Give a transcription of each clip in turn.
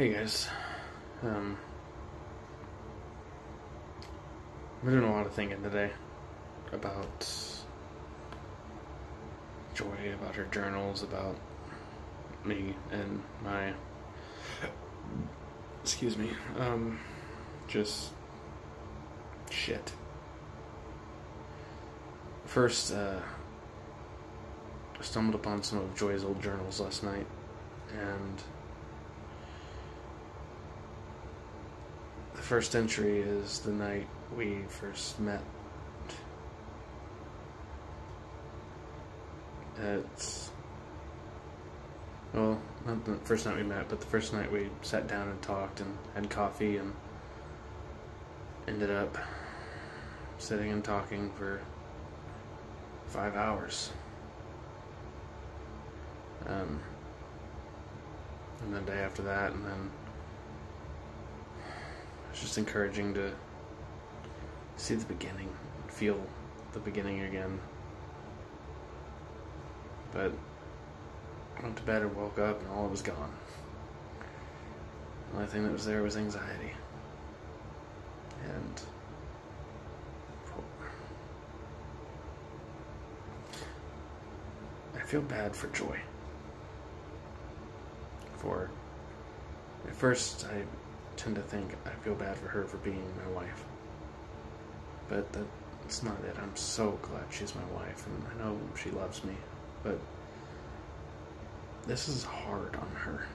Hey guys, I've been doing a lot of thinking today about Joy, about her journals, about me and my, excuse me, just shit. First, I stumbled upon some of Joy's old journals last night, and the first entry is the night we first met. It's, well, not the first night we met, but the first night we sat down and talked and had coffee and ended up sitting and talking for 5 hours. And the day after that, and then it's just encouraging to see the beginning, feel the beginning again. But I went to bed and woke up and all was gone. The only thing that was there was anxiety. And I feel bad for Joy. At first I tend to think I feel bad for her for being my wife. But that's not it. I'm so glad she's my wife, and I know she loves me. But this is hard on her.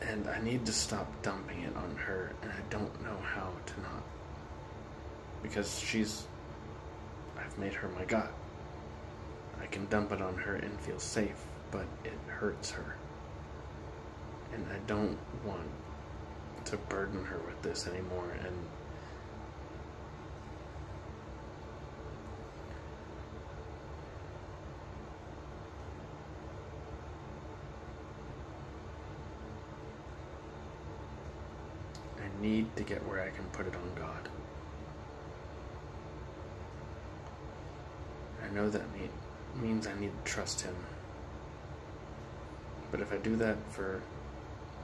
And I need to stop dumping it on her, and I don't know how to not. Because I've made her my God. I can dump it on her and feel safe, but it hurts her. And I don't want to burden her with this anymore, and I need to get where I can put it on God. I know that means I need to trust Him. But if I do that for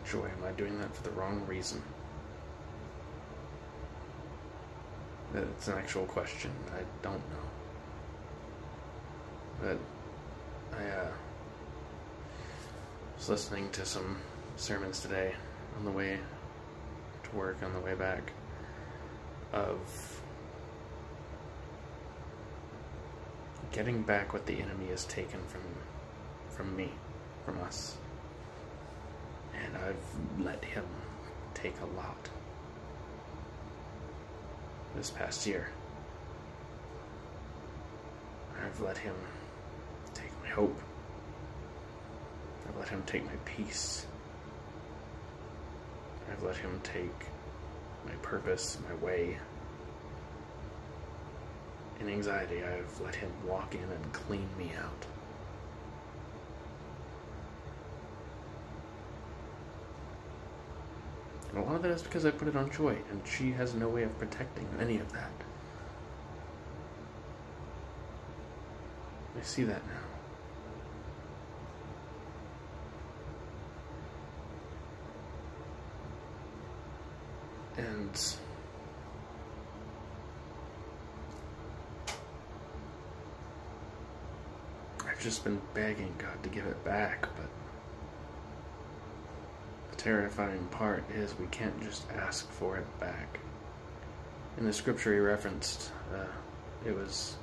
Joy, am I doing that for the wrong reason? That's an actual question. I don't know. But I was listening to some sermons today on the way to work, on the way back, of getting back what the enemy has taken from me, from us. And I've let him take a lot this past year. I've let him take my hope. I've let him take my peace. I've let him take my purpose, my way. In anxiety, I've let him walk in and clean me out. And a lot of that is because I put it on Joy, and she has no way of protecting any of that. I see that now. And I've just been begging God to give it back, but the terrifying part is we can't just ask for it back. In the scripture he referenced, it was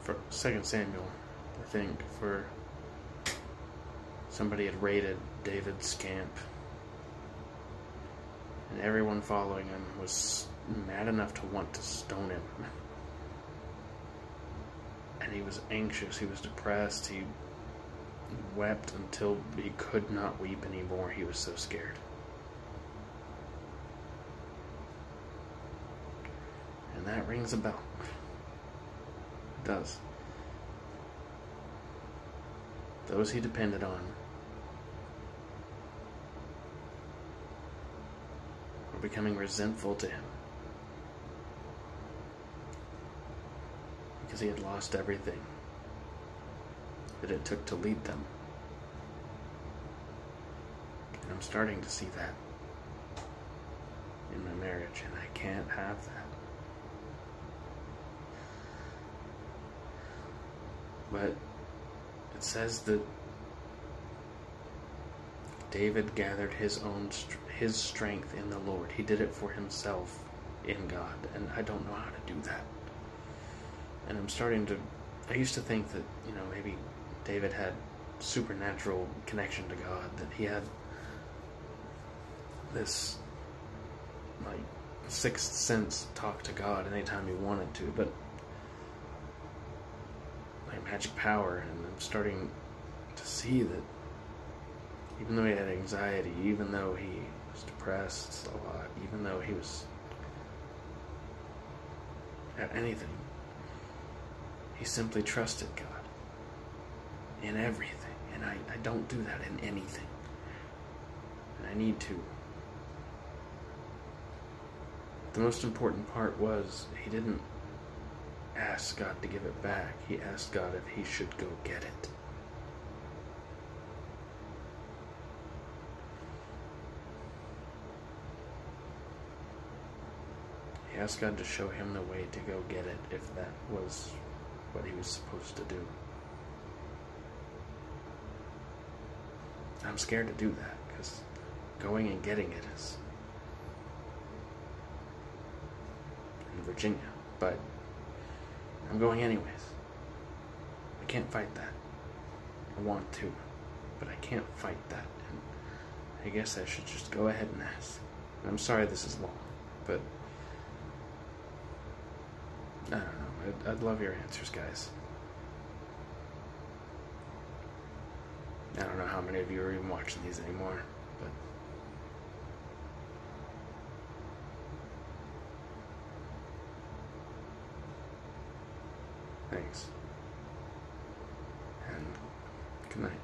for 2 Samuel, I think, for somebody had raided David's camp, and everyone following him was mad enough to want to stone him. And he was anxious, he was depressed, he wept until he could not weep anymore. He was so scared. And that rings a bell. It does. Those he depended on were becoming resentful to him. because he had lost everything. that it took to lead them. And I'm starting to see that in my marriage, and I can't have that. But it says that David gathered his strength in the Lord. He did it for himself in God, and I don't know how to do that. And I'm starting to, I used to think that, maybe David had supernatural connection to God, that he had this, sixth sense talk to God anytime he wanted to, but magic power, and I'm starting to see that even though he had anxiety, even though he was depressed a lot, even though he was at anything, he simply trusted God in everything, and I don't do that in anything, and I need to. The most important part was he didn't ask God to give it back. He asked God if he should go get it. He asked God to show him the way to go get it, if that was what he was supposed to do. I'm scared to do that, because going and getting it is in Virginia, but I'm going anyways. I can't fight that. I want to, but I can't fight that, and I guess I should just go ahead and ask. And I'm sorry this is long, but I don't know. I'd love your answers, guys. I don't know how many of you are even watching these anymore, but thanks. And good night.